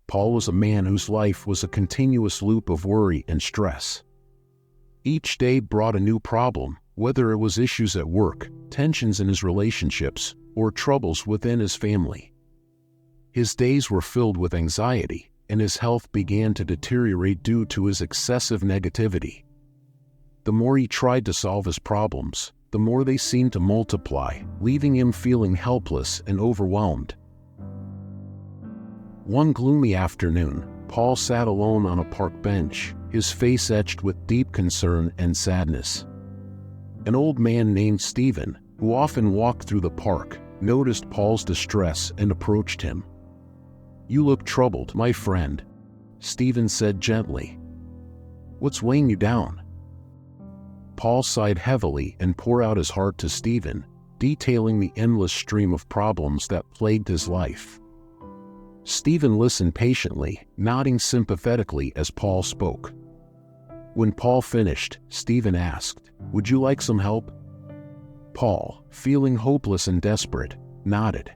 Paul was a man whose life was a continuous loop of worry and stress. Each day brought a new problem, whether it was issues at work, tensions in his relationships, or troubles within his family. His days were filled with anxiety, and his health began to deteriorate due to his excessive negativity. The more he tried to solve his problems, the more they seemed to multiply, leaving him feeling helpless and overwhelmed. One gloomy afternoon, Paul sat alone on a park bench, his face etched with deep concern and sadness. An old man named Stephen, who often walked through the park, noticed Paul's distress and approached him. "You look troubled, my friend," Stephen said gently. "What's weighing you down?" Paul sighed heavily and poured out his heart to Stephen, detailing the endless stream of problems that plagued his life. Stephen listened patiently, nodding sympathetically as Paul spoke. When Paul finished, Stephen asked, "Would you like some help?" Paul, feeling hopeless and desperate, nodded.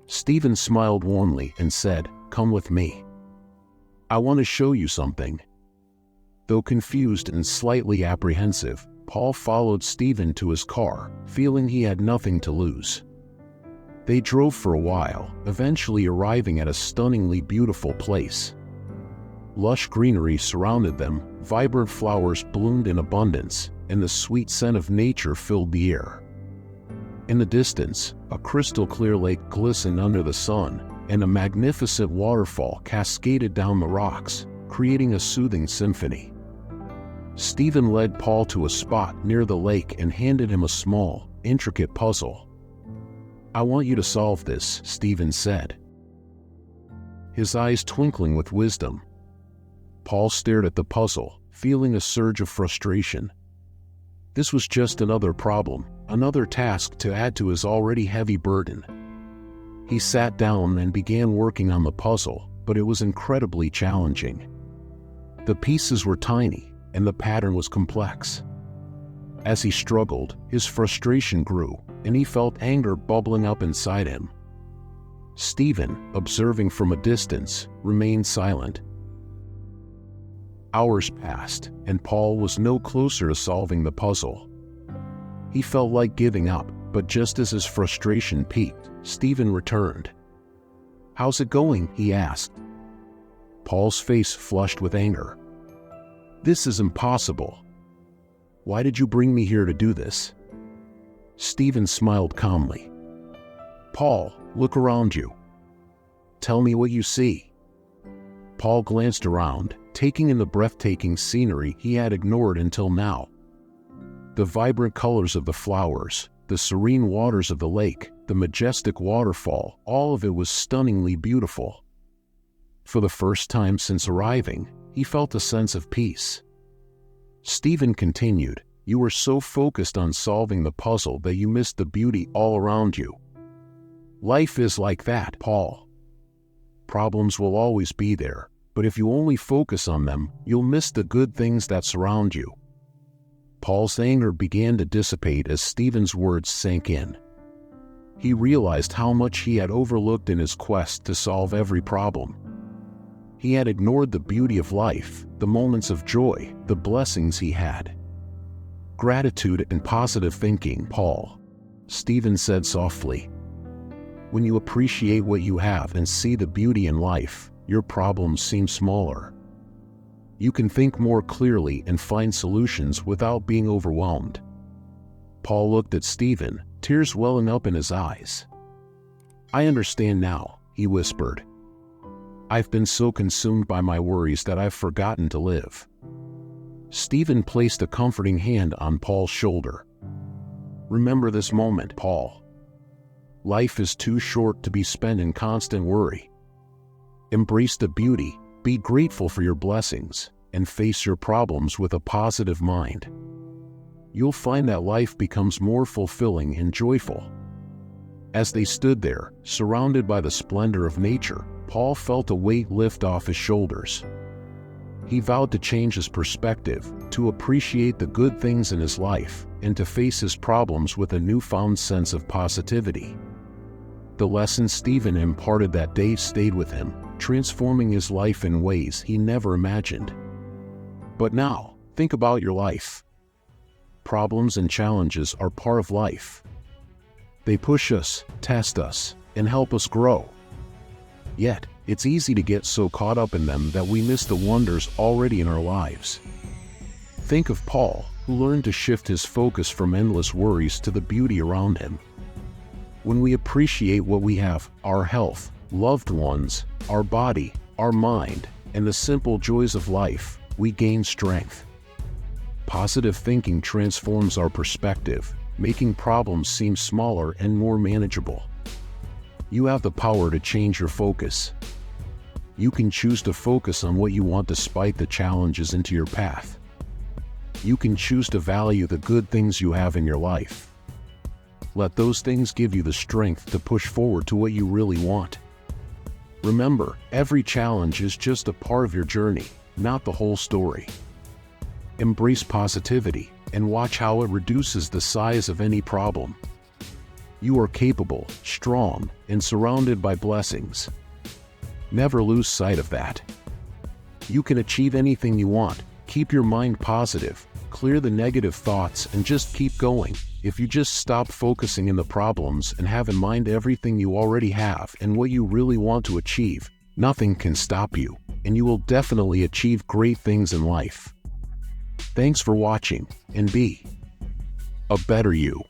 Stephen smiled warmly and said, "Come with me. I want to show you something." Though confused and slightly apprehensive, Paul followed Stephen to his car, feeling he had nothing to lose. They drove for a while, eventually arriving at a stunningly beautiful place. Lush greenery surrounded them, vibrant flowers bloomed in abundance, and the sweet scent of nature filled the air. In the distance, a crystal-clear lake glistened under the sun, and a magnificent waterfall cascaded down the rocks, creating a soothing symphony. Stephen led Paul to a spot near the lake and handed him a small, intricate puzzle. "I want you to solve this," Stephen said, his eyes twinkling with wisdom. Paul stared at the puzzle, feeling a surge of frustration. This was just another problem, another task to add to his already heavy burden. He sat down and began working on the puzzle, but it was incredibly challenging. The pieces were tiny, and the pattern was complex. As he struggled, his frustration grew, and he felt anger bubbling up inside him. Stephen, observing from a distance, remained silent. Hours passed, and Paul was no closer to solving the puzzle. He felt like giving up, but just as his frustration peaked, Stephen returned. "How's it going?" he asked. Paul's face flushed with anger. "This is impossible. Why did you bring me here to do this?" Stephen smiled calmly. "Paul, look around you. Tell me what you see." Paul glanced around, taking in the breathtaking scenery he had ignored until now. The vibrant colors of the flowers, the serene waters of the lake, the majestic waterfall, all of it was stunningly beautiful. For the first time since arriving, he felt a sense of peace. Stephen continued, "You were so focused on solving the puzzle that you missed the beauty all around you. Life is like that, Paul. Problems will always be there, but if you only focus on them, you'll miss the good things that surround you." Paul's anger began to dissipate as Stephen's words sank in. He realized how much he had overlooked in his quest to solve every problem. He had ignored the beauty of life, the moments of joy, the blessings he had. "Gratitude and positive thinking, Paul," Stephen said softly. "When you appreciate what you have and see the beauty in life, your problems seem smaller. You can think more clearly and find solutions without being overwhelmed." Paul looked at Stephen, tears welling up in his eyes. "I understand now," he whispered. "I've been so consumed by my worries that I've forgotten to live." Stephen placed a comforting hand on Paul's shoulder. "Remember this moment, Paul. Life is too short to be spent in constant worry. Embrace the beauty, be grateful for your blessings, and face your problems with a positive mind. You'll find that life becomes more fulfilling and joyful." As they stood there, surrounded by the splendor of nature, Paul felt a weight lift off his shoulders. He vowed to change his perspective, to appreciate the good things in his life, and to face his problems with a newfound sense of positivity. The lesson Stephen imparted that day stayed with him, transforming his life in ways he never imagined. But now, think about your life. Problems and challenges are part of life. They push us, test us, and help us grow. Yet, it's easy to get so caught up in them that we miss the wonders already in our lives. Think of Paul, who learned to shift his focus from endless worries to the beauty around him. When we appreciate what we have, our health, loved ones, our body, our mind, and the simple joys of life, we gain strength. Positive thinking transforms our perspective, making problems seem smaller and more manageable. You have the power to change your focus. You can choose to focus on what you want despite the challenges into your path. You can choose to value the good things you have in your life. Let those things give you the strength to push forward to what you really want. Remember, every challenge is just a part of your journey, not the whole story. Embrace positivity and watch how it reduces the size of any problem. You are capable, strong, and surrounded by blessings. Never lose sight of that. You can achieve anything you want. Keep your mind positive, clear the negative thoughts, and just keep going. If you just stop focusing on the problems and have in mind everything you already have and what you really want to achieve, nothing can stop you, and you will definitely achieve great things in life. Thanks for watching, and be a better you.